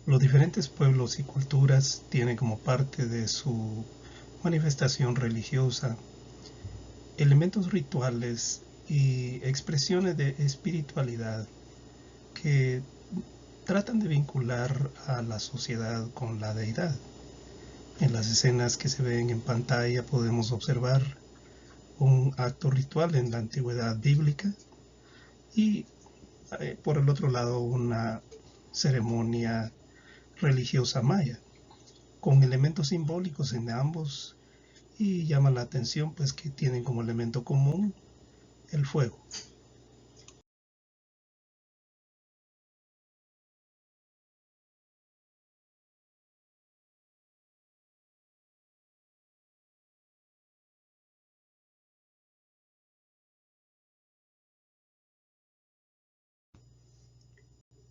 Los diferentes pueblos y culturas tienen como parte de su manifestación religiosa elementos rituales y expresiones de espiritualidad que tratan de vincular a la sociedad con la deidad. En las escenas que se ven en pantalla podemos observar un acto ritual en la antigüedad bíblica y por el otro lado una ceremonia religiosa maya con elementos simbólicos en ambos, y llama la atención pues que tienen como elemento común el fuego.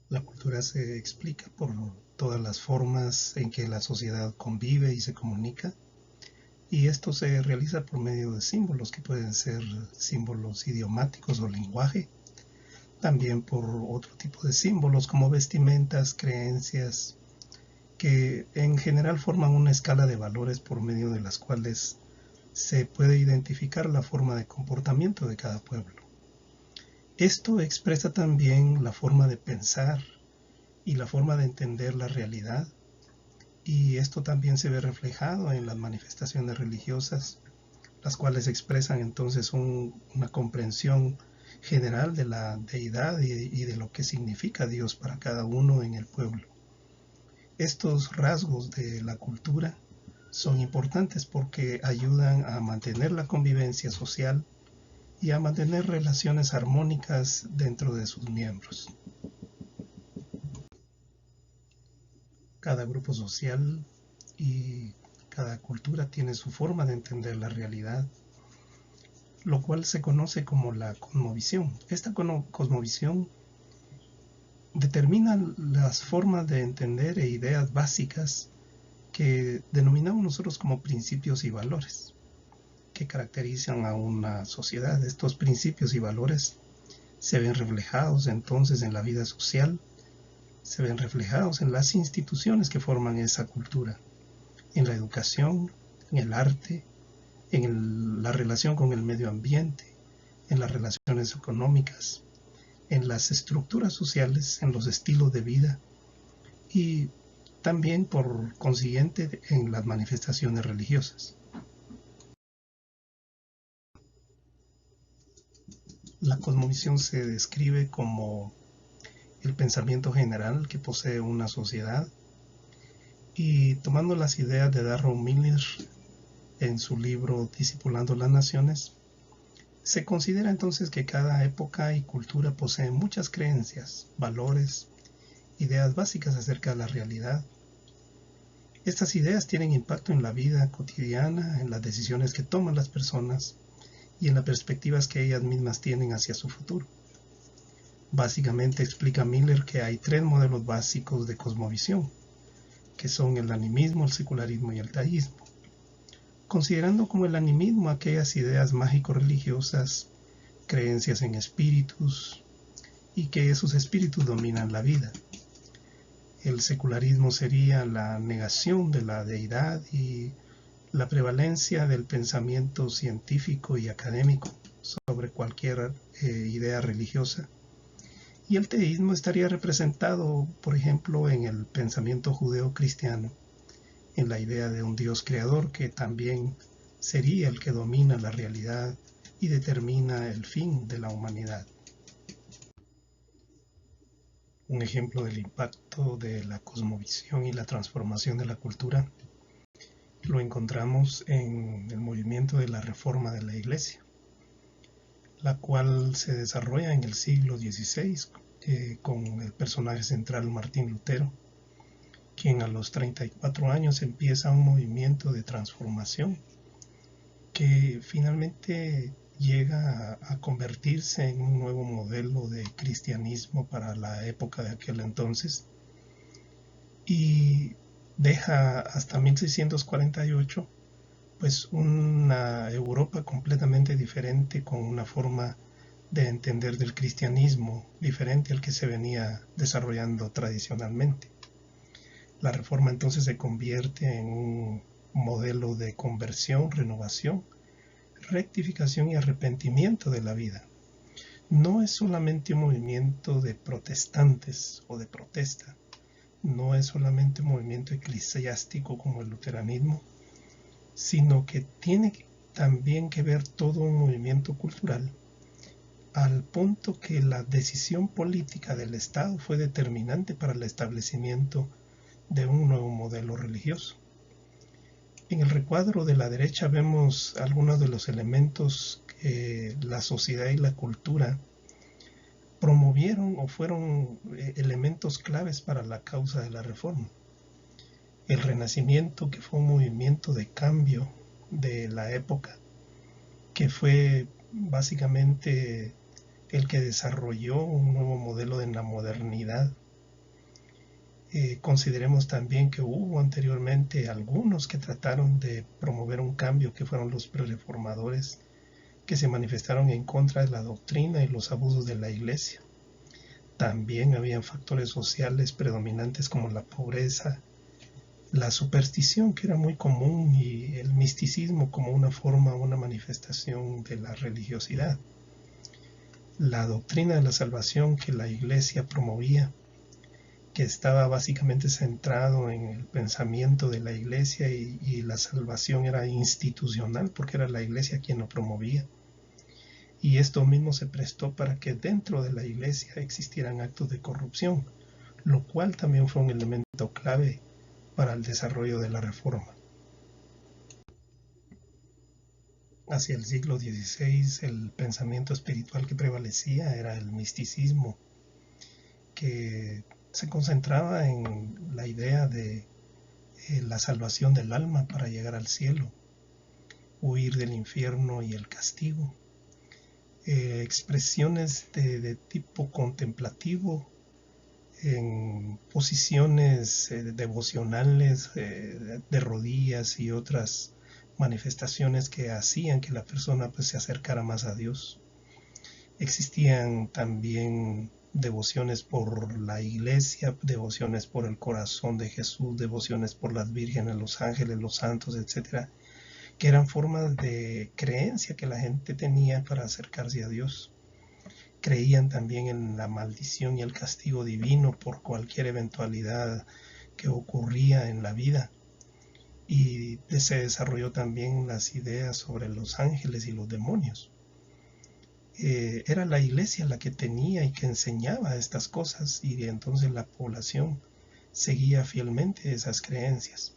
La cultura se explica por todas las formas en que la sociedad convive y se comunica, y esto se realiza por medio de símbolos que pueden ser símbolos idiomáticos o lenguaje, también por otro tipo de símbolos como vestimentas, creencias, que en general forman una escala de valores por medio de las cuales se puede identificar la forma de comportamiento de cada pueblo. Esto expresa también la forma de pensar y la forma de entender la realidad, y esto también se ve reflejado en las manifestaciones religiosas, las cuales expresan entonces una comprensión general de la deidad y de lo que significa Dios para cada uno en el pueblo. Estos rasgos de la cultura son importantes porque ayudan a mantener la convivencia social y a mantener relaciones armónicas dentro de sus miembros. Cada grupo social y cada cultura tiene su forma de entender la realidad, lo cual se conoce como la cosmovisión. Esta cosmovisión determina las formas de entender e ideas básicas que denominamos nosotros como principios y valores, que caracterizan a una sociedad. Estos principios y valores se ven reflejados entonces en la vida social, se ven reflejados en las instituciones que forman esa cultura, en la educación, en el arte, en la relación con el medio ambiente, en las relaciones económicas, en las estructuras sociales, en los estilos de vida y también por consiguiente en las manifestaciones religiosas. La cosmovisión se describe como el pensamiento general que posee una sociedad, y tomando las ideas de Darrell Miller en su libro Discipulando las Naciones, se considera entonces que cada época y cultura posee muchas creencias, valores, ideas básicas acerca de la realidad. Estas ideas tienen impacto en la vida cotidiana, en las decisiones que toman las personas y en las perspectivas que ellas mismas tienen hacia su futuro. Básicamente explica Miller que hay tres modelos básicos de cosmovisión, que son el animismo, el secularismo y el taísmo, considerando como el animismo aquellas ideas mágico-religiosas, creencias en espíritus, y que esos espíritus dominan la vida. El secularismo sería la negación de la deidad y la prevalencia del pensamiento científico y académico sobre cualquier idea religiosa. Y el teísmo estaría representado, por ejemplo, en el pensamiento judeo-cristiano, en la idea de un Dios creador que también sería el que domina la realidad y determina el fin de la humanidad. Un ejemplo del impacto de la cosmovisión y la transformación de la cultura lo encontramos en el movimiento de la Reforma de la Iglesia, la cual se desarrolla en el siglo XVI con el personaje central Martín Lutero, quien a los 34 años empieza un movimiento de transformación que finalmente llega a convertirse en un nuevo modelo de cristianismo para la época de aquel entonces, y deja hasta 1648 pues una Europa completamente diferente, con una forma de entender del cristianismo diferente al que se venía desarrollando tradicionalmente. La reforma entonces se convierte en un modelo de conversión, renovación, rectificación y arrepentimiento de la vida. No es solamente un movimiento de protestantes o de protesta, no es solamente un movimiento eclesiástico como el luteranismo, sino que tiene también que ver todo un movimiento cultural, al punto que la decisión política del Estado fue determinante para el establecimiento de un nuevo modelo religioso. En el recuadro de la derecha vemos algunos de los elementos que la sociedad y la cultura promovieron o fueron elementos claves para la causa de la reforma. El Renacimiento, que fue un movimiento de cambio de la época, que fue básicamente el que desarrolló un nuevo modelo de la modernidad. Consideremos también que hubo anteriormente algunos que trataron de promover un cambio, que fueron los prereformadores, que se manifestaron en contra de la doctrina y los abusos de la iglesia. También habían factores sociales predominantes como la pobreza, la superstición, que era muy común, y el misticismo como una forma, una manifestación de la religiosidad. La doctrina de la salvación que la iglesia promovía, que estaba básicamente centrado en el pensamiento de la iglesia, y la salvación era institucional porque era la iglesia quien lo promovía. Y esto mismo se prestó para que dentro de la iglesia existieran actos de corrupción, lo cual también fue un elemento clave para el desarrollo de la reforma. Hacia el siglo XVI, el pensamiento espiritual que prevalecía era el misticismo, que se concentraba en la idea de la salvación del alma para llegar al cielo, huir del infierno y el castigo. Expresiones de tipo contemplativo, en posiciones devocionales, de rodillas y otras manifestaciones que hacían que la persona pues se acercara más a Dios. Existían también devociones por la iglesia, devociones por el corazón de Jesús, devociones por las vírgenes, los ángeles, los santos, etcétera, que eran formas de creencia que la gente tenía para acercarse a Dios. Creían también en la maldición y el castigo divino por cualquier eventualidad que ocurría en la vida. Y se desarrolló también las ideas sobre los ángeles y los demonios. Era la iglesia la que tenía y que enseñaba estas cosas, y entonces la población seguía fielmente esas creencias.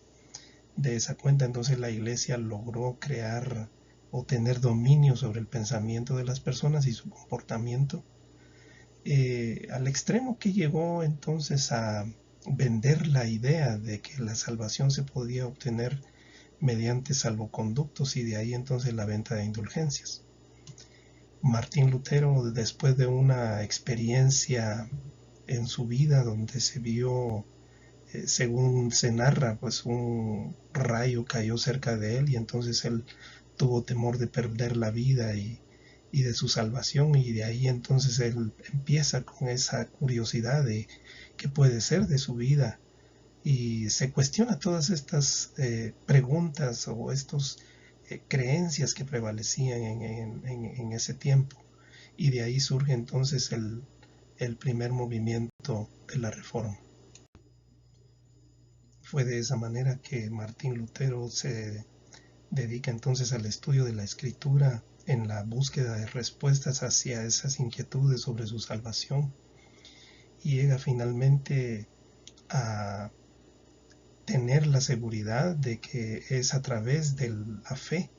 De esa cuenta entonces la iglesia logró crear o tener dominio sobre el pensamiento de las personas y su comportamiento, al extremo que llegó entonces a vender la idea de que la salvación se podía obtener mediante salvoconductos, y de ahí entonces la venta de indulgencias. Martín Lutero, después de una experiencia en su vida donde se vio, según se narra, pues un rayo cayó cerca de él, y entonces él tuvo temor de perder la vida y de su salvación, y de ahí entonces él empieza con esa curiosidad de qué puede ser de su vida, y se cuestiona todas estas preguntas o estos creencias que prevalecían en ese tiempo, y de ahí surge entonces el primer movimiento de la reforma. Fue de esa manera que Martín Lutero se dedica entonces al estudio de la escritura en la búsqueda de respuestas hacia esas inquietudes sobre su salvación, y llega finalmente a tener la seguridad de que es a través de la fe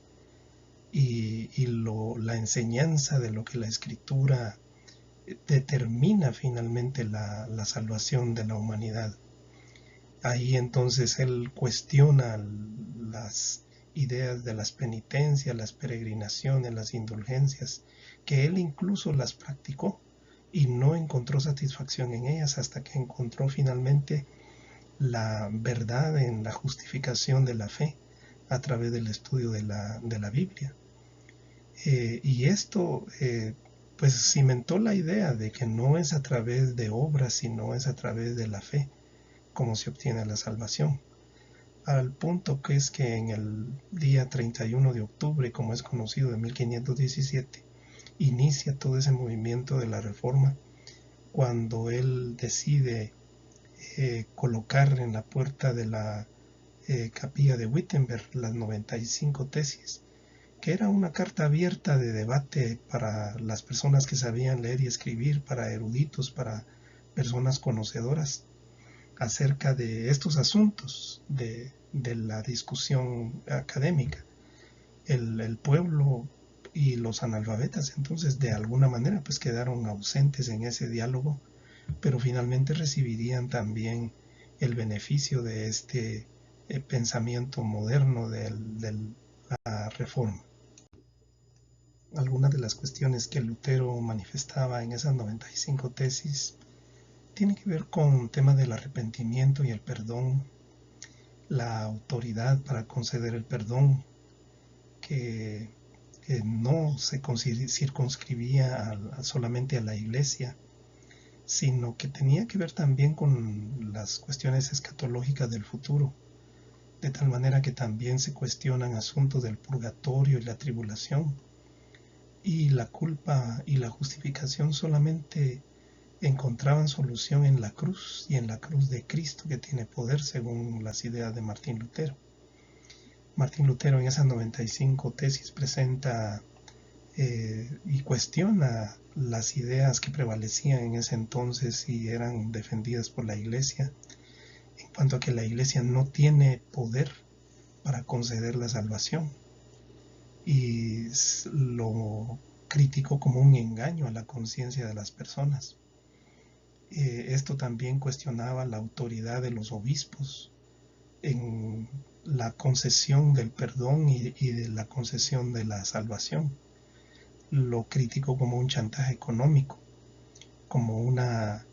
la enseñanza de lo que la escritura determina finalmente la salvación de la humanidad. Ahí entonces él cuestiona las ideas de las penitencias, las peregrinaciones, las indulgencias, que él incluso las practicó y no encontró satisfacción en ellas hasta que encontró finalmente la verdad en la justificación de la fe a través del estudio de la Biblia. Y esto pues cimentó la idea de que no es a través de obras, sino es a través de la fe cómo se obtiene la salvación. Al punto que es que en el día 31 de octubre, como es conocido, de 1517, inicia todo ese movimiento de la Reforma, cuando él decide colocar en la puerta de la capilla de Wittenberg las 95 tesis, que era una carta abierta de debate para las personas que sabían leer y escribir, para eruditos, para personas conocedoras, acerca de estos asuntos de la discusión académica. El pueblo y los analfabetas entonces de alguna manera pues quedaron ausentes en ese diálogo, pero finalmente recibirían también el beneficio de este pensamiento moderno de la Reforma. Algunas de las cuestiones que Lutero manifestaba en esas 95 tesis tienen que ver con el tema del arrepentimiento y el perdón, la autoridad para conceder el perdón, que no se circunscribía solamente a la iglesia, sino que tenía que ver también con las cuestiones escatológicas del futuro, de tal manera que también se cuestionan asuntos del purgatorio y la tribulación, y la culpa y la justificación solamente encontraban solución en la cruz y en la cruz de Cristo, que tiene poder según las ideas de Martín Lutero. Martín Lutero en esas 95 tesis presenta y cuestiona las ideas que prevalecían en ese entonces y eran defendidas por la Iglesia, en cuanto a que la Iglesia no tiene poder para conceder la salvación, y lo criticó como un engaño a la conciencia de las personas. Esto también cuestionaba la autoridad de los obispos en la concesión del perdón y de la concesión de la salvación. Lo criticó como un chantaje económico, como una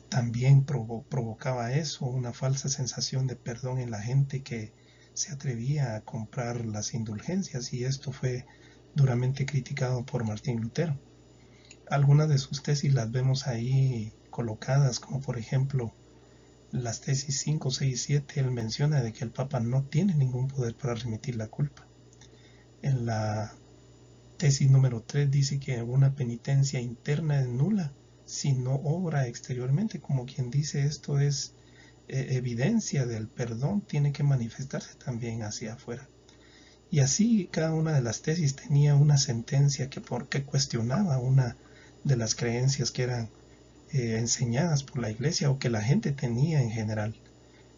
también provocaba eso, una falsa sensación de perdón en la gente que se atrevía a comprar las indulgencias, y esto fue duramente criticado por Martín Lutero. Algunas de sus tesis las vemos ahí colocadas, como por ejemplo las tesis 5, 6 y 7, él menciona de que el Papa no tiene ningún poder para remitir la culpa. En la tesis número 3 dice que una penitencia interna es nula si no obra exteriormente, como quien dice esto es evidencia del perdón, tiene que manifestarse también hacia afuera. Y así cada una de las tesis tenía una sentencia que cuestionaba una de las creencias que eran enseñadas por la iglesia o que la gente tenía en general.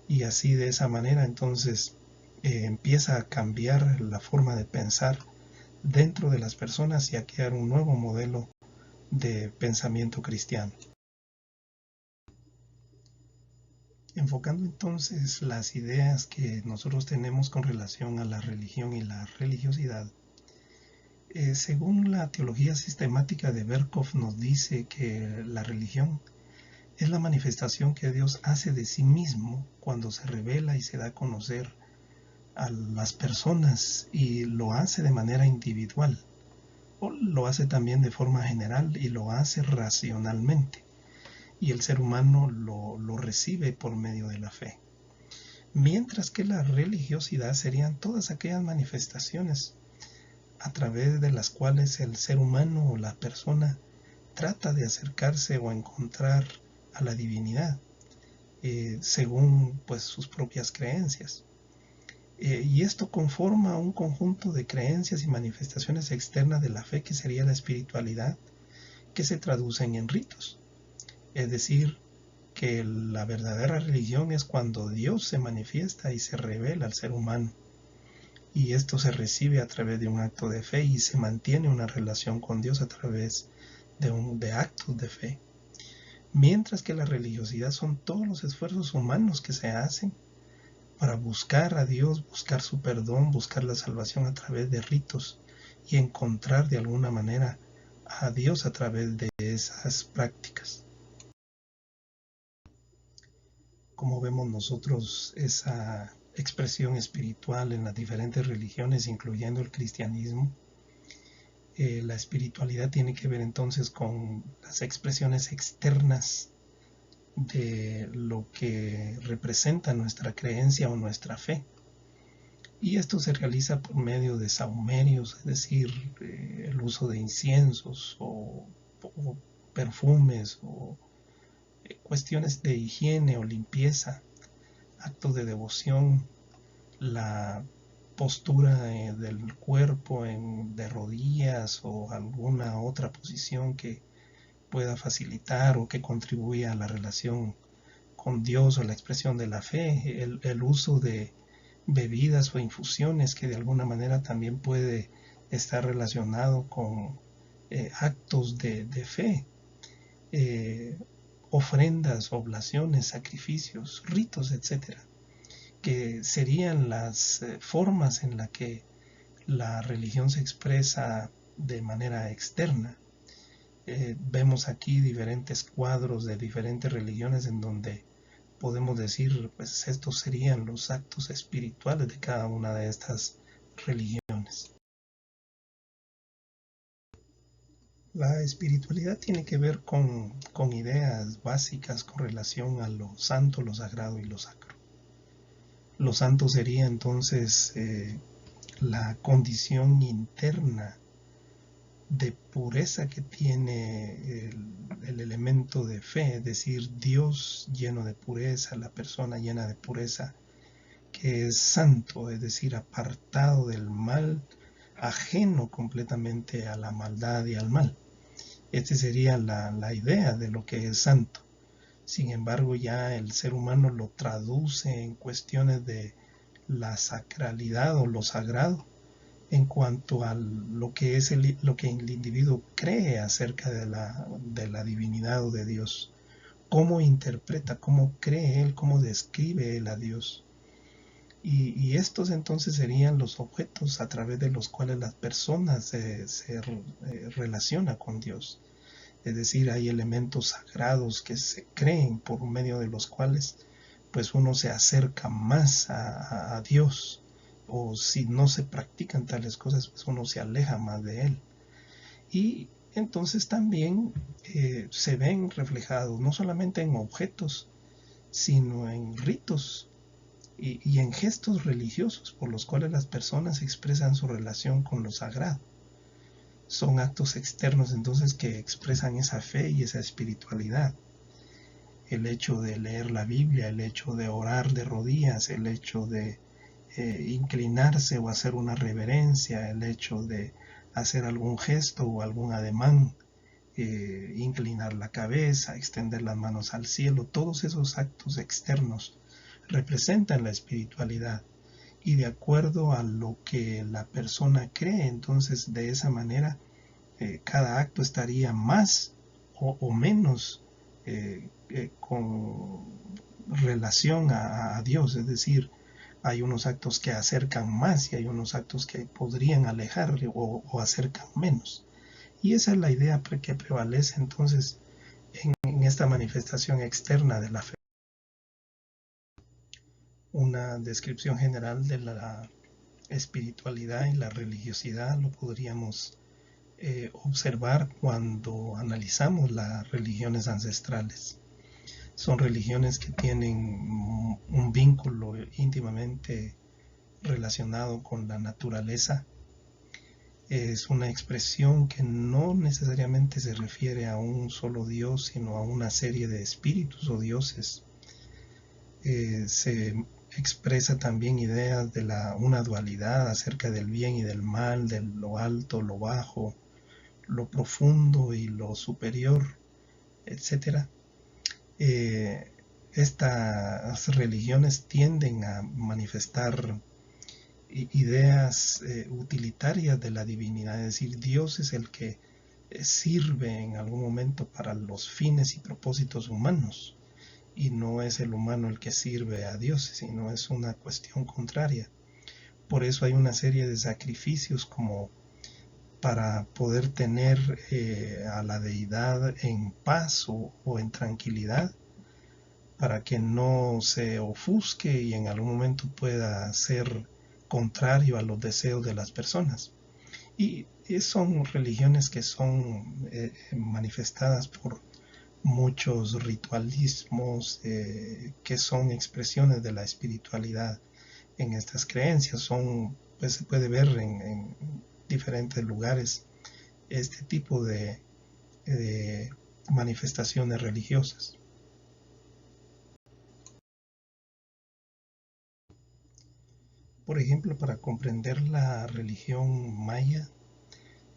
Y así de esa manera entonces empieza a cambiar la forma de pensar dentro de las personas y a crear un nuevo modelo de pensamiento cristiano. Enfocando entonces las ideas que nosotros tenemos con relación a la religión y la religiosidad, según la teología sistemática de Berkhof nos dice que la religión es la manifestación que Dios hace de sí mismo cuando se revela y se da a conocer a las personas, y lo hace de manera individual, o lo hace también de forma general y lo hace racionalmente, y el ser humano lo recibe por medio de la fe. Mientras que la religiosidad serían todas aquellas manifestaciones a través de las cuales el ser humano o la persona trata de acercarse o encontrar a la divinidad según pues sus propias creencias. Y esto conforma un conjunto de creencias y manifestaciones externas de la fe, que sería la espiritualidad, que se traducen en ritos. Es decir, que la verdadera religión es cuando Dios se manifiesta y se revela al ser humano, y esto se recibe a través de un acto de fe y se mantiene una relación con Dios a través de actos de fe. Mientras que la religiosidad son todos los esfuerzos humanos que se hacen para buscar a Dios, buscar su perdón, buscar la salvación a través de ritos y encontrar de alguna manera a Dios a través de esas prácticas. Como vemos nosotros esa expresión espiritual en las diferentes religiones, incluyendo el cristianismo, la espiritualidad tiene que ver entonces con las expresiones externas de lo que representa nuestra creencia o nuestra fe. Y esto se realiza por medio de sahumerios, es decir, el uso de inciensos o perfumes o cuestiones de higiene o limpieza, actos de devoción, la postura del cuerpo de rodillas o alguna otra posición que pueda facilitar o que contribuya a la relación con Dios o la expresión de la fe, el uso de bebidas o infusiones que de alguna manera también puede estar relacionado con actos de fe, ofrendas, oblaciones, sacrificios, ritos, etcétera, que serían las formas en las que la religión se expresa de manera externa. Vemos aquí diferentes cuadros de diferentes religiones en donde podemos decir, pues estos serían los actos espirituales de cada una de estas religiones. La espiritualidad tiene que ver con ideas básicas con relación a lo santo, lo sagrado y lo sacro. Lo santo sería entonces la condición interna de pureza que tiene el elemento de fe, es decir, Dios lleno de pureza, la persona llena de pureza, que es santo, es decir, apartado del mal, ajeno completamente a la maldad y al mal. Esta sería la idea de lo que es santo. Sin embargo, ya el ser humano lo traduce en cuestiones de la sacralidad o lo sagrado en cuanto a lo que es lo que el individuo cree acerca de la divinidad o de Dios. Cómo interpreta, cómo cree él, cómo describe él a Dios. Y estos entonces serían los objetos a través de los cuales las personas se relacionan con Dios. Es decir, hay elementos sagrados que se creen por medio de los cuales pues uno se acerca más a Dios, o si no se practican tales cosas pues uno se aleja más de Él. Y entonces también se ven reflejados no solamente en objetos, sino en ritos y en gestos religiosos por los cuales las personas expresan su relación con lo sagrado. Son actos externos entonces que expresan esa fe y esa espiritualidad. El hecho de leer la Biblia, el hecho de orar de rodillas, el hecho de inclinarse o hacer una reverencia, el hecho de hacer algún gesto o algún ademán, inclinar la cabeza, extender las manos al cielo, todos esos actos externos representan la espiritualidad. Y de acuerdo a lo que la persona cree, entonces de esa manera cada acto estaría más o menos con relación a Dios, es decir, hay unos actos que acercan más y hay unos actos que podrían alejar o acercan menos. Y esa es la idea que prevalece entonces en esta manifestación externa de la fe. Una descripción general de la espiritualidad y la religiosidad lo podríamos observar cuando analizamos las religiones ancestrales. Son religiones que tienen un vínculo íntimamente relacionado con la naturaleza. Es una expresión que no necesariamente se refiere a un solo Dios, sino a una serie de espíritus o dioses. Se expresa también ideas de una dualidad acerca del bien y del mal, de lo alto, lo bajo, lo profundo y lo superior, etcétera. Estas religiones tienden a manifestar ideas utilitarias de la divinidad, es decir, Dios es el que sirve en algún momento para los fines y propósitos humanos, y no es el humano el que sirve a Dios, sino es una cuestión contraria. Por eso hay una serie de sacrificios como para poder tener a la deidad en paz o en tranquilidad, para que no se ofusque y en algún momento pueda ser contrario a los deseos de las personas. Y son religiones que son manifestadas por muchos ritualismos que son expresiones de la espiritualidad en estas creencias. Pues se puede ver en diferentes lugares este tipo de manifestaciones religiosas. Por ejemplo, para comprender la religión maya,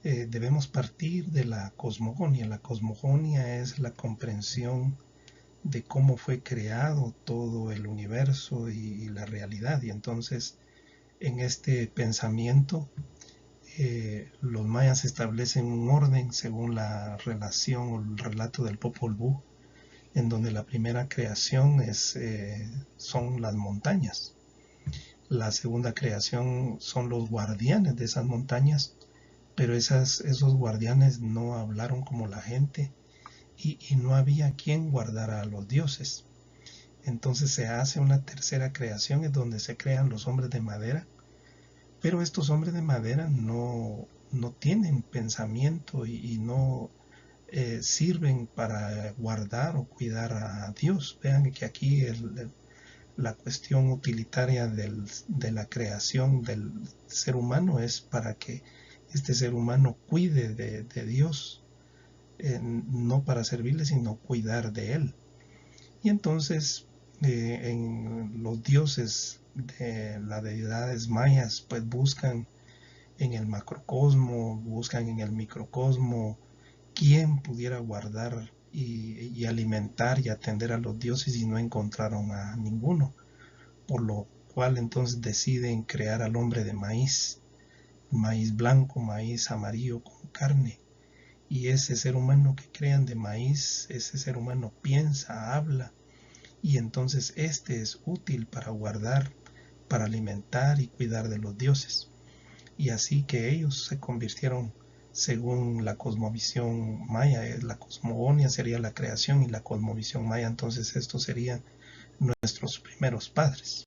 debemos partir de la cosmogonía. La cosmogonía es la comprensión de cómo fue creado todo el universo y la realidad. Y entonces, en este pensamiento, los mayas establecen un orden según la relación o el relato del Popol Vuh, en donde la primera creación son las montañas. La segunda creación son los guardianes de esas montañas, pero esos guardianes no hablaron como la gente y no había quien guardara a los dioses. Entonces se hace una tercera creación, es donde se crean los hombres de madera, pero estos hombres de madera no tienen pensamiento y no sirven para guardar o cuidar a Dios. Vean que aquí la cuestión utilitaria de la creación del ser humano es para que este ser humano cuide de Dios, no para servirle, sino cuidar de Él. Y entonces en los dioses de las deidades mayas pues buscan en el macrocosmo, buscan en el microcosmo quién pudiera guardar y alimentar y atender a los dioses, y no encontraron a ninguno, por lo cual entonces deciden crear al hombre de maíz blanco, maíz amarillo con carne. Y ese ser humano que crean de maíz, ese ser humano piensa, habla, y entonces este es útil para guardar, para alimentar y cuidar de los dioses. Y así que ellos se convirtieron, según la cosmovisión maya, la cosmogonía sería la creación y la cosmovisión maya, entonces estos serían nuestros primeros padres.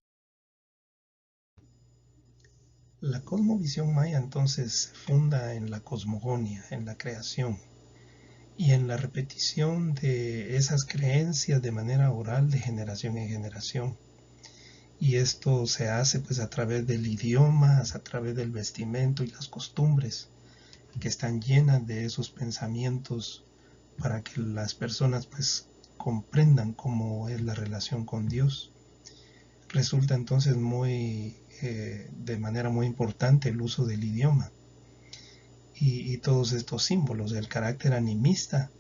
La cosmovisión maya entonces se funda en la cosmogonía, en la creación y en la repetición de esas creencias de manera oral de generación en generación. Y esto se hace pues a través del idioma, a través del vestimento y las costumbres que están llenas de esos pensamientos, para que las personas pues comprendan cómo es la relación con Dios. Resulta entonces de manera muy importante el uso del idioma y todos estos símbolos, el carácter animista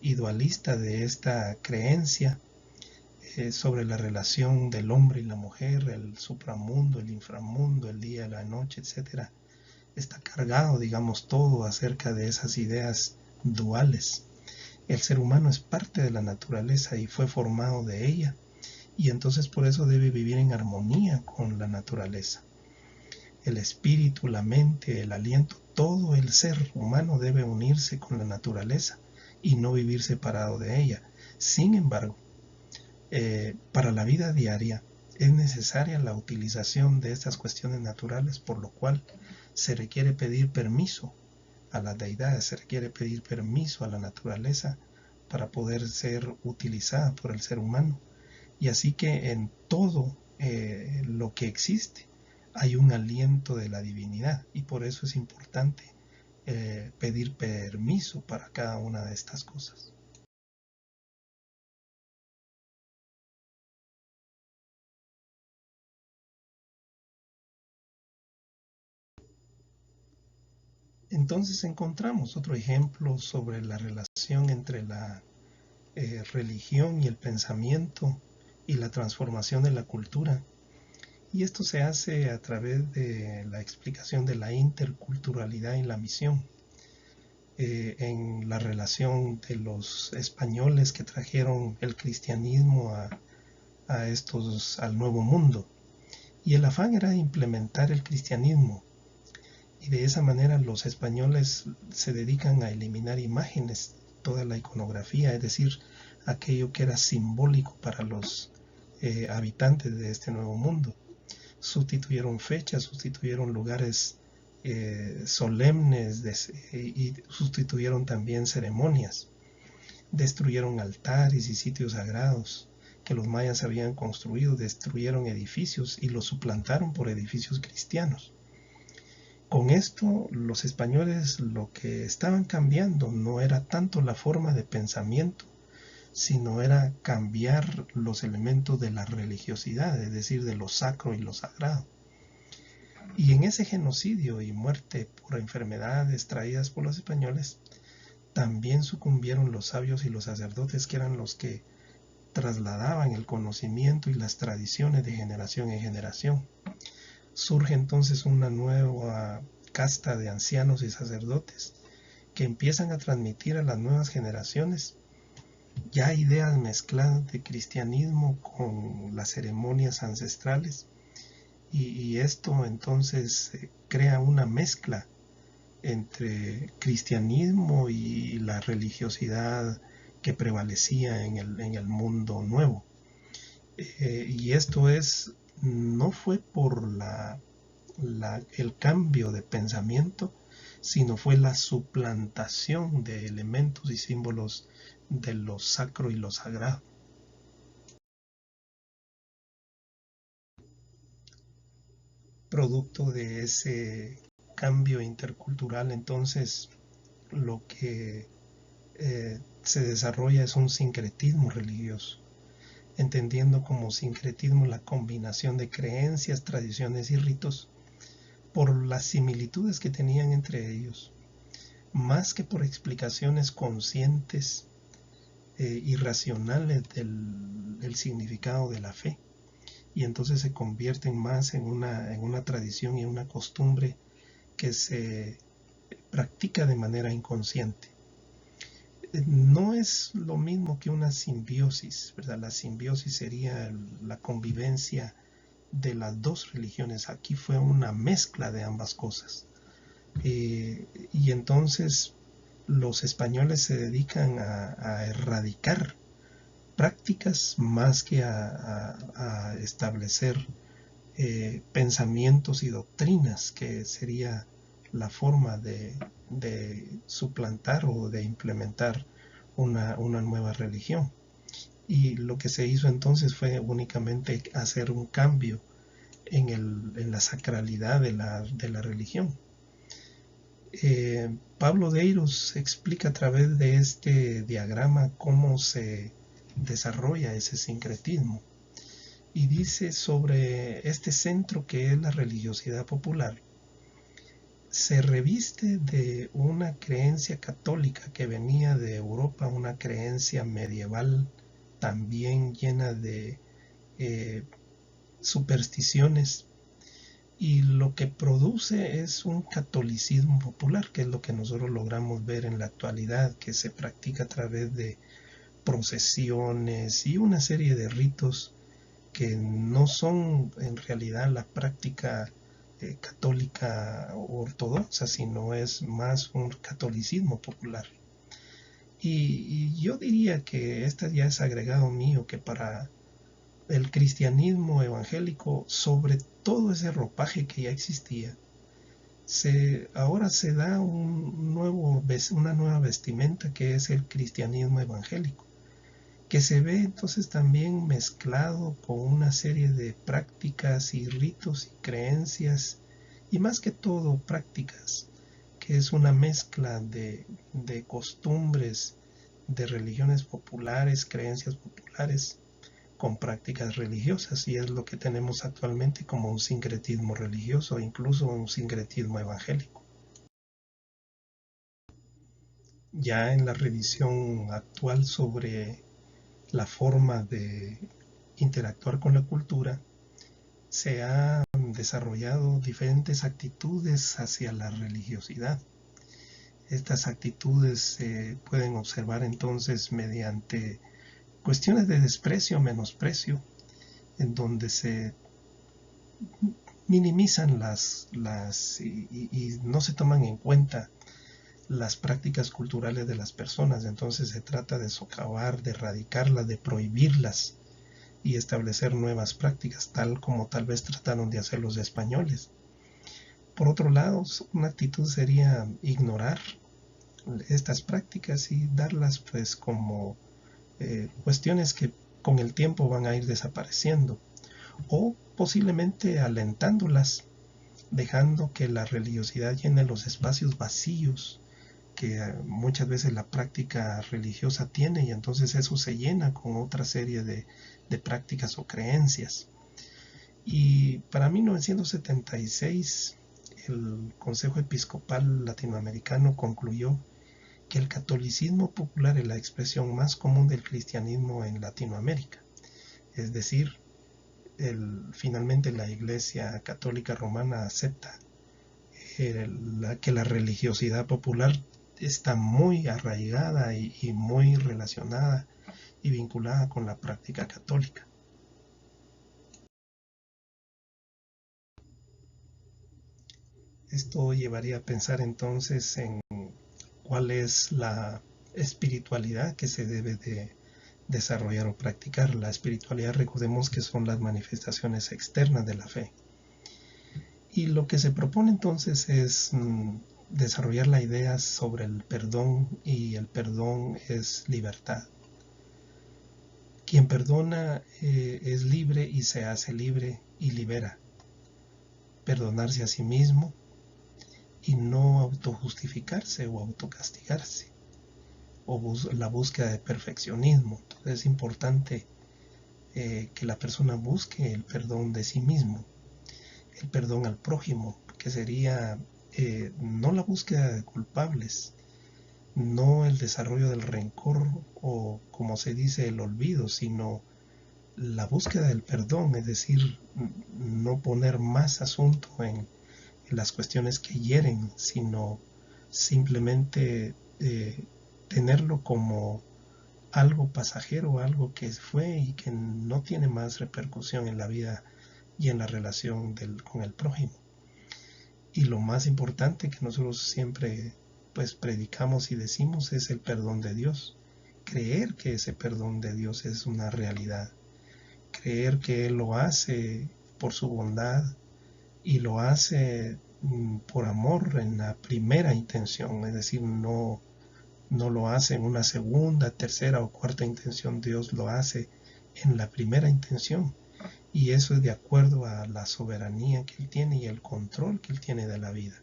y dualista de esta creencia sobre la relación del hombre y la mujer, el supramundo, el inframundo, el día y la noche, etc. Está cargado, digamos, todo acerca de esas ideas duales. El ser humano es parte de la naturaleza y fue formado de ella, y entonces por eso debe vivir en armonía con la naturaleza. El espíritu, la mente, el aliento, todo el ser humano debe unirse con la naturaleza y no vivir separado de ella. Sin embargo, para la vida diaria es necesaria la utilización de estas cuestiones naturales, por lo cual se requiere pedir permiso a las deidades, se requiere pedir permiso a la naturaleza para poder ser utilizada por el ser humano. Y así que en todo lo que existe hay un aliento de la divinidad, y por eso es importante pedir permiso para cada una de estas cosas. Entonces encontramos otro ejemplo sobre la relación entre la religión y el pensamiento y la transformación de la cultura. Y esto se hace a través de la explicación de la interculturalidad y la misión, en la relación de los españoles que trajeron el cristianismo al Nuevo Mundo. Y el afán era implementar el cristianismo, y de esa manera los españoles se dedican a eliminar imágenes, toda la iconografía, es decir, aquello que era simbólico para los habitantes de este Nuevo Mundo. Sustituyeron fechas, sustituyeron lugares solemnes y sustituyeron también ceremonias. destruyeron altares y sitios sagrados que los mayas habían construido, destruyeron edificios y los suplantaron por edificios cristianos. Con esto, los españoles lo que estaban cambiando no era tanto la forma de pensamiento, sino era cambiar los elementos de la religiosidad, es decir, de lo sacro y lo sagrado. Y en ese genocidio y muerte por enfermedades traídas por los españoles, también sucumbieron los sabios y los sacerdotes, que eran los que trasladaban el conocimiento y las tradiciones de generación en generación. Surge entonces una nueva casta de ancianos y sacerdotes que empiezan a transmitir a las nuevas generaciones ya ideas mezcladas de cristianismo con las ceremonias ancestrales, y esto entonces crea una mezcla entre cristianismo y la religiosidad que prevalecía en el mundo nuevo. Y esto no fue por el cambio de pensamiento, sino fue la suplantación de elementos y símbolos de lo sacro y lo sagrado. Producto de ese cambio intercultural, entonces, lo que se desarrolla es un sincretismo religioso, entendiendo como sincretismo la combinación de creencias, tradiciones y ritos por las similitudes que tenían entre ellos, más que por explicaciones conscientes y racionales del significado de la fe. Y entonces se convierten más en una tradición y una costumbre que se practica de manera inconsciente. No es lo mismo que una simbiosis, ¿verdad? La simbiosis sería la convivencia de las dos religiones. Aquí fue una mezcla de ambas cosas. Y entonces los españoles se dedican a erradicar prácticas más que a establecer pensamientos y doctrinas, que sería la forma de suplantar o de implementar una nueva religión. Y lo que se hizo entonces fue únicamente hacer un cambio en la sacralidad de la religión. Pablo de Eiros explica a través de este diagrama cómo se desarrolla ese sincretismo, y dice sobre este centro que es la religiosidad popular: se reviste de una creencia católica que venía de Europa, una creencia medieval también llena de supersticiones, y lo que produce es un catolicismo popular, que es lo que nosotros logramos ver en la actualidad, que se practica a través de procesiones y una serie de ritos que no son en realidad la práctica católica ortodoxa, sino es más un catolicismo popular. Y yo diría que este ya es agregado mío, que para el cristianismo evangélico, sobre todo ese ropaje que ya existía, ahora se da una nueva vestimenta, que es el cristianismo evangélico, que se ve entonces también mezclado con una serie de prácticas y ritos y creencias, y más que todo prácticas, que es una mezcla de costumbres de religiones populares, creencias populares, con prácticas religiosas, y es lo que tenemos actualmente como un sincretismo religioso, incluso un sincretismo evangélico. Ya en la revisión actual sobre la forma de interactuar con la cultura, se han desarrollado diferentes actitudes hacia la religiosidad. Estas actitudes se pueden observar entonces mediante cuestiones de desprecio, menosprecio, en donde se minimizan y no se toman en cuenta las prácticas culturales de las personas. Entonces se trata de socavar, de erradicarlas, de prohibirlas y establecer nuevas prácticas, tal como tal vez trataron de hacer los españoles. Por otro lado, una actitud sería ignorar estas prácticas y darlas pues como cuestiones que con el tiempo van a ir desapareciendo, o posiblemente alentándolas, dejando que la religiosidad llene los espacios vacíos que muchas veces la práctica religiosa tiene, y entonces eso se llena con otra serie de prácticas o creencias. Y para 1976 el Consejo Episcopal Latinoamericano concluyó que el catolicismo popular es la expresión más común del cristianismo en Latinoamérica. Es decir, finalmente la Iglesia Católica Romana acepta que la religiosidad popular está muy arraigada y muy relacionada y vinculada con la práctica católica. Esto llevaría a pensar entonces en cuál es la espiritualidad que se debe de desarrollar o practicar. La espiritualidad, recordemos que son las manifestaciones externas de la fe. Y lo que se propone entonces es desarrollar la idea sobre el perdón, y el perdón es libertad. Quien perdona es libre y se hace libre y libera. Perdonarse a sí mismo y no autojustificarse o autocastigarse, o la búsqueda de perfeccionismo. Entonces es importante que la persona busque el perdón de sí mismo, el perdón al prójimo, que sería no la búsqueda de culpables, no el desarrollo del rencor o, como se dice, el olvido, sino la búsqueda del perdón, es decir, no poner más asunto en las cuestiones que hieren, sino simplemente tenerlo como algo pasajero, algo que fue y que no tiene más repercusión en la vida y en la relación con el prójimo. Y lo más importante que nosotros siempre pues predicamos y decimos es el perdón de Dios. Creer que ese perdón de Dios es una realidad. Creer que Él lo hace por su bondad y lo hace por amor en la primera intención, es decir, no lo hace en una segunda, tercera o cuarta intención. Dios lo hace en la primera intención, y eso es de acuerdo a la soberanía que Él tiene y el control que Él tiene de la vida.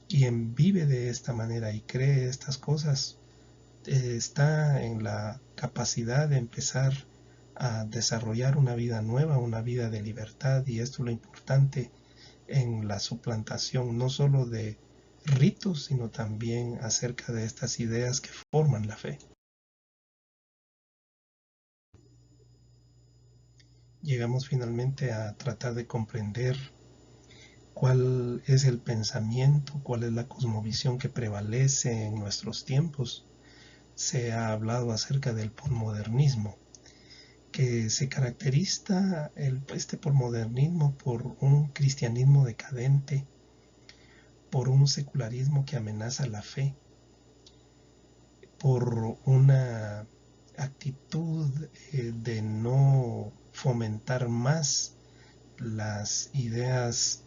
Quien vive de esta manera y cree estas cosas está en la capacidad de empezar a desarrollar una vida nueva, una vida de libertad, y esto es lo importante en la suplantación no solo de ritos, sino también acerca de estas ideas que forman la fe. Llegamos finalmente a tratar de comprender cuál es el pensamiento, cuál es la cosmovisión que prevalece en nuestros tiempos. Se ha hablado acerca del posmodernismo, que se caracteriza este posmodernismo por un cristianismo decadente, por un secularismo que amenaza la fe, por una actitud de no fomentar más las ideas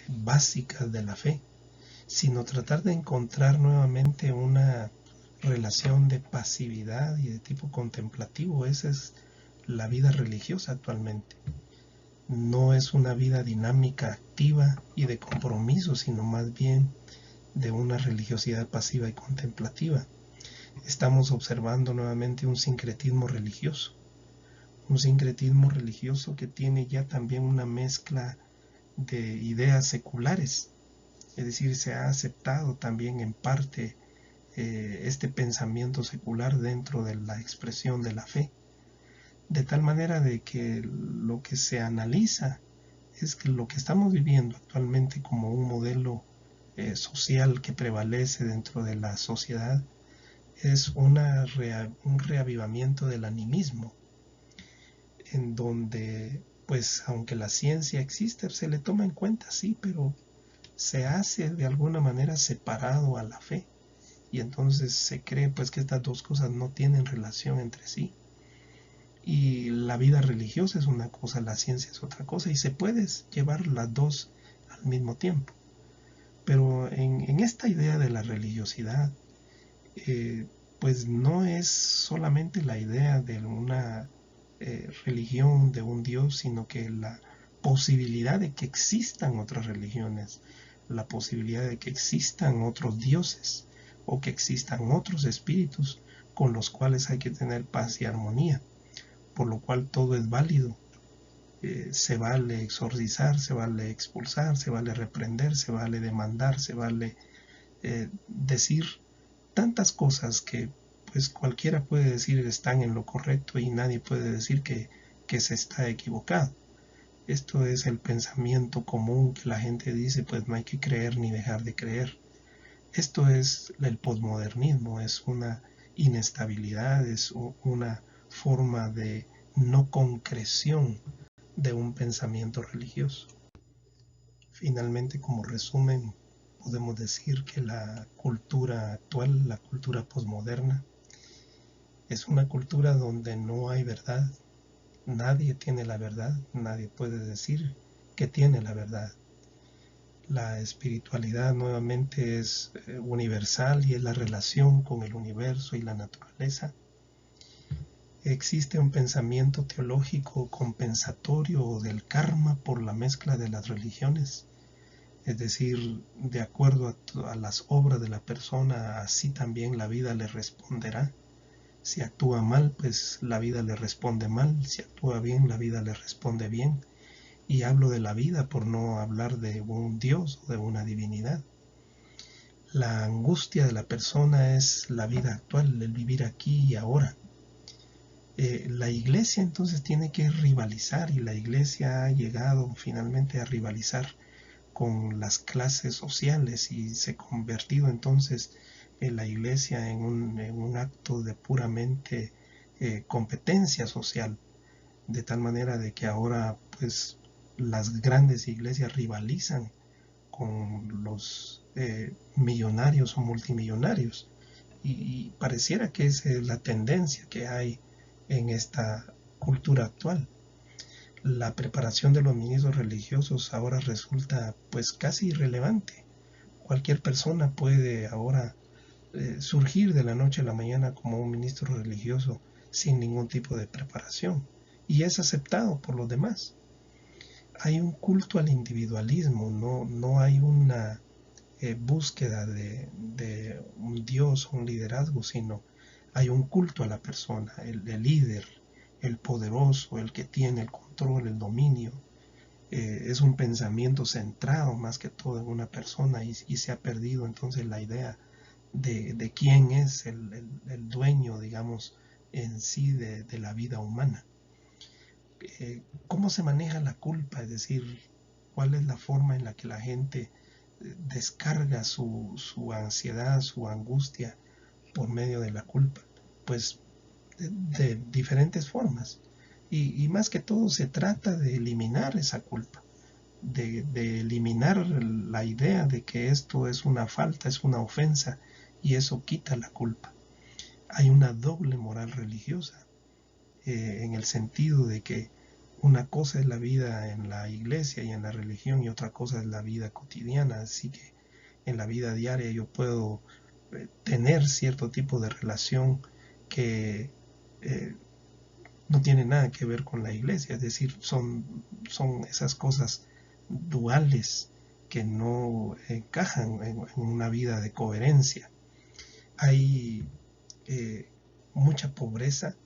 básicas de la fe, sino tratar de encontrar nuevamente una relación de pasividad y de tipo contemplativo. Esa es la vida religiosa actualmente. No es una vida dinámica, activa y de compromiso, sino más bien de una religiosidad pasiva y contemplativa. Estamos observando nuevamente un sincretismo religioso que tiene ya también una mezcla de ideas seculares, es decir, se ha aceptado también en parte este pensamiento secular dentro de la expresión de la fe, de tal manera de que lo que se analiza es que lo que estamos viviendo actualmente como un modelo social que prevalece dentro de la sociedad es un reavivamiento del animismo, en donde, pues, aunque la ciencia existe, se le toma en cuenta, sí, pero se hace de alguna manera separado a la fe, y entonces se cree pues que estas dos cosas no tienen relación entre sí, y la vida religiosa es una cosa, la ciencia es otra cosa, y se puede llevar las dos al mismo tiempo. Pero en esta idea de la religiosidad pues no es solamente la idea de una religión, de un Dios, sino que la posibilidad de que existan otras religiones, la posibilidad de que existan otros dioses o que existan otros espíritus con los cuales hay que tener paz y armonía, por lo cual todo es válido. Se vale exorcizar, se vale expulsar, se vale reprender, se vale demandar, se vale decir tantas cosas que pues cualquiera puede decir están en lo correcto y nadie puede decir que se está equivocado. Esto es el pensamiento común que la gente dice, pues no hay que creer ni dejar de creer. Esto es el posmodernismo, es una inestabilidad, es una forma de no concreción de un pensamiento religioso. Finalmente, como resumen, podemos decir que la cultura actual, la cultura posmoderna, es una cultura donde no hay verdad. Nadie tiene la verdad, nadie puede decir que tiene la verdad. La espiritualidad nuevamente es universal y es la relación con el universo y la naturaleza. Existe un pensamiento teológico compensatorio del karma por la mezcla de las religiones, es decir, de acuerdo a las obras de la persona, así también la vida le responderá. Si actúa mal, pues la vida le responde mal, si actúa bien, la vida le responde bien. Y hablo de la vida por no hablar de un Dios o de una divinidad. La angustia de la persona es la vida actual, el vivir aquí y ahora. La iglesia entonces tiene que rivalizar, y la iglesia ha llegado finalmente a rivalizar con las clases sociales y se ha convertido entonces en la iglesia en un acto de puramente competencia social, de tal manera de que ahora pues las grandes iglesias rivalizan con los millonarios o multimillonarios, y pareciera que esa es la tendencia que hay en esta cultura actual. La preparación de los ministros religiosos ahora resulta pues casi irrelevante. Cualquier persona puede ahora surgir de la noche a la mañana como un ministro religioso sin ningún tipo de preparación, y es aceptado por los demás. Hay un culto al individualismo, no hay una búsqueda de un Dios o un liderazgo, sino hay un culto a la persona, el líder, el poderoso, el que tiene el control, el dominio. Es un pensamiento centrado más que todo en una persona, y se ha perdido entonces la idea de quién es el dueño, digamos, en sí de la vida humana. ¿Cómo se maneja la culpa? Es decir, ¿cuál es la forma en la que la gente descarga su ansiedad, su angustia por medio de la culpa? Pues de diferentes formas. Y más que todo se trata de eliminar esa culpa, de eliminar la idea de que esto es una falta, es una ofensa, y eso quita la culpa. Hay una doble moral religiosa, en el sentido de que una cosa es la vida en la iglesia y en la religión, y otra cosa es la vida cotidiana. Así que en la vida diaria yo puedo tener cierto tipo de relación que no tiene nada que ver con la iglesia, es decir, son esas cosas duales que no encajan en una vida de coherencia. Hay mucha pobreza,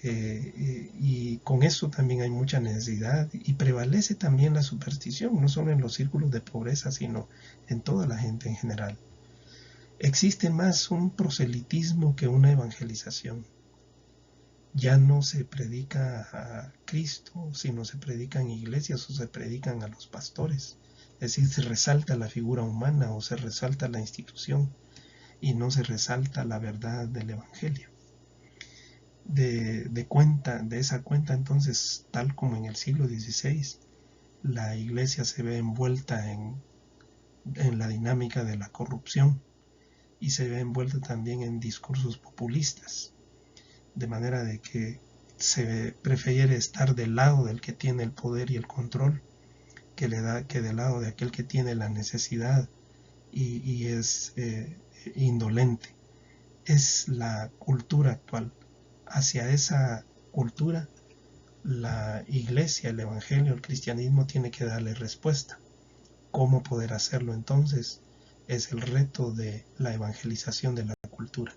y con eso también hay mucha necesidad, y prevalece también la superstición, no solo en los círculos de pobreza, sino en toda la gente en general. Existe más un proselitismo que una evangelización. Ya no se predica a Cristo, sino se predican iglesias o se predican a los pastores. Es decir, se resalta la figura humana o se resalta la institución, y no se resalta la verdad del Evangelio. De esa cuenta entonces, tal como en el siglo XVI, la iglesia se ve envuelta en la dinámica de la corrupción, y se ve envuelta también en discursos populistas, de manera de que se prefiere estar del lado del que tiene el poder y el control que del lado de aquel que tiene la necesidad y es indolente. Es la cultura actual. Hacia esa cultura, la iglesia, el evangelio, el cristianismo tiene que darle respuesta. ¿Cómo poder hacerlo entonces? Es el reto de la evangelización de la cultura.